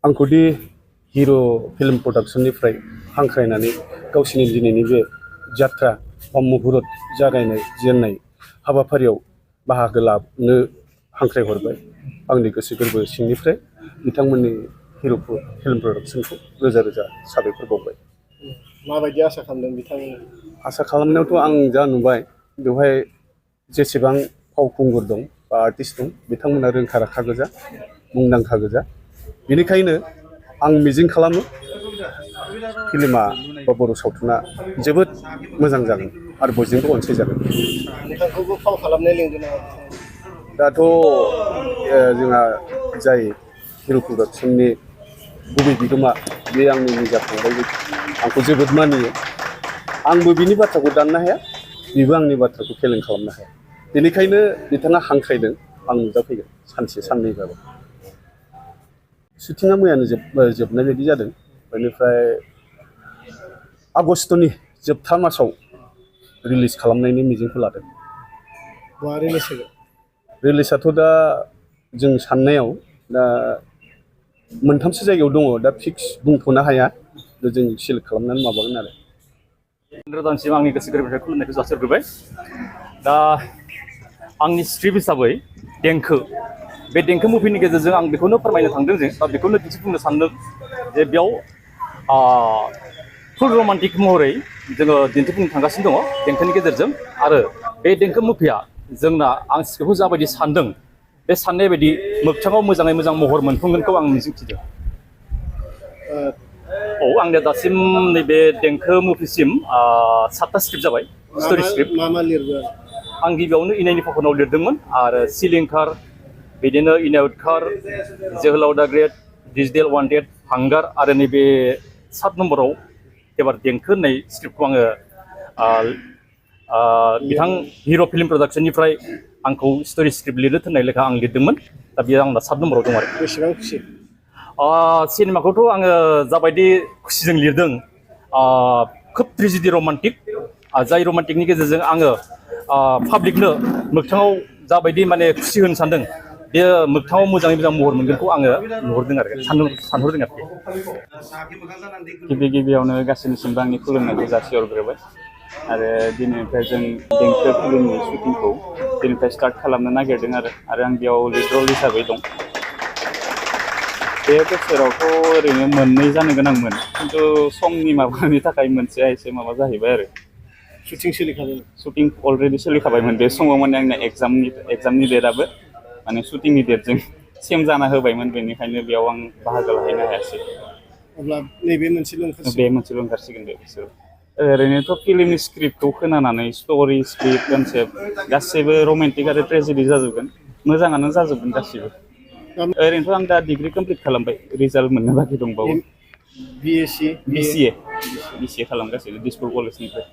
आंखौदि हिर' फिल्म प्रडाक्शननिफ्राय हांख्रायनानै गावसिनि दिनैनि बे जात्रा बा मुहुरत जागायनाय जेननाय हाबाफारियाव बाहागो लानो हांख्रायहरबाय आंनि गोसो गोरबो सिंनिफ्राय बिथांमोननि हिर' फिल्म प्रडाक्शनखौ रोजा रोजा साबायखर बावबाय। माबायदि आसा खालामदों बिथांमोना? आसा खालामनायावथ' आं जा नुबाय बेवहाय जेसेबां फावखुंगुर दं बा आर्टिस्ट दं बिथांमोना रोंखा राखा गोजा, मुंदांखा गोजा। बेनिखायनो आं मिजिं खालामो फिल्मा बा बर' सावथुना जोबोद मोजां जागोन आरो बयजोंबो अनसायजागोन। नोंथांखौबो फाव खालामनाय लिंदों नामा? दाथ' जोंहा जाय हिर' प्रडाक्शननि गुबै बिगोमा बे आंनि निजा फंबाय आंखौ जोबोद मानियो। आंबो बिनि बाथ्राखौ दाननो हाया, बेबो आंनि बाथ्राखौ फेलें खालामनो हाया। बेनिखायनो बिथाङा हांख्रायदों आं नुजाफैगोन सानसे साननैबाबो। शुटिंआ मैयानो जोबनाय बायदि जादों। बेनिफ्राय आगस्टनि जोबथा मासाव रिलिज खालामनायनि मिजिंखौ लादों। बहा रिलिज होगोन? रिलिजआथ' दा जों साननायाव दा मोनथामसो जायगायाव दङ, दा फिक्स बुंथ'नो हाया। जों सेलेक्ट खालामनानै माबागोन आरो। दानसिम आंनि गोसो गोरबोनिफ्राय खुलुमनायखौ जासिहरग्रोबाय। दा आंनि स्क्रिप्ट हिसाबै देंखो, बे देंखो मुभिनि गेजेरजों आं बेखौनो फोरमायनो थांदों जे बा बेखौनो दिन्थिफुंनो सानदों जे बेयाव फुल रमान्टिक महरै जोङो दिन्थिफुंनो थांगासिनो दङ देंखोनि गेजेरजों। आरो बे देंखो मुभिया जोंना आं स्क्रिप्टखौ जाबायदि सानदों बे साननाय बायदि मोगथाङाव मोजाङै मोजां महर मोनफुंगोनखौ आं मिजिंथिदों। औ, आंनिया दासिम नैबे देंखो मुभिसिम 7टा स्क्रिप्ट जाबाय, स्ट'रि स्क्रिप्ट। मा लिरगोन? आं गिबियावनो इनायनि फाखनाव लिरदोंमोन आरो सिलिंखार, बिदिनो इनायउदखार, जोहोलाव दा ग्रेट, डिजिटेल वान्टेड, हांगार आरो नैबे 7 नम्बराव एबार देंखो होननाय स्क्रिप्टखौ आङो बिथां हिर' फिल्म प्रडाक्शननिफ्राय आंखौ स्ट'रि स्क्रिप्ट लिरनो थिननाय लेखा आं लिरदोंमोन। दा बेयो आंना 7 नम्बराव दं आरो। बेसेबां खुसि? सिनेमाखौथ' आङो जाबायदि खुसिजों लिरदों, खोब ट्रेजेडि रमान्टिक, जाय रमान्टिकनि गेजेरजों आङो पाब्लिकनो मोगथाङाव जाबायदि माने खुसि होनो सानदों बेयो मोगथाङाव मोजाङै मोजां महर मोनगोनखौ आङो नुहरदों आरो सानहरदों आरोखि। गिबियावनो गासैनिसिमबो आंनि खुलुमनायखौ जासिहरग्रोबाय आरो दिनैनिफ्राय जों देंखो फिल्मनि शुटिंखौ दिनैनिफ्राय स्टार्ट खालामनो नागिरदों आरो आं बेयाव लिड रल हिसाबै दं। बे बोसोरावथ' ओरैनो मोननै जानो गोनांमोन, खिन्थु समनि माबानि थाखाय मोनसेया एसे माबा जाहैबाय आरो। शुटिं सोलिखाबाय? शुटिं अलरेडि सोलिखाबायमोन। बे समाव माने आंना एग्जामनि डेटआबो माने शुटिंनि डेटजों सेम जाना होबायमोन, बेनिखायनो बेयाव आं बाहागो लाहैनो हायासै। अब्ला नैबे मोनसेल' ओंखारसिगोन? बे मोनसेल' ओंखारसिगोन बे बोसोराव। ओरैनोथ' फिल्मनि स्क्रिप्टखौ खोनानानै स्ट'रि, स्क्रिप्ट, कनसेप्ट गासैबो रमान्टिक आरो ट्रेजेडि जाजोबगोन, मोजाङानो जाजोबगोन गासिबो। ओरैनोथ' आं दा डिग्रि कमप्लिट खालामबाय, रिजाल्ट मोननो बाखि दंबावो। BCA BCA खालामगासिनो दिसपुर कलेजनिफ्राय।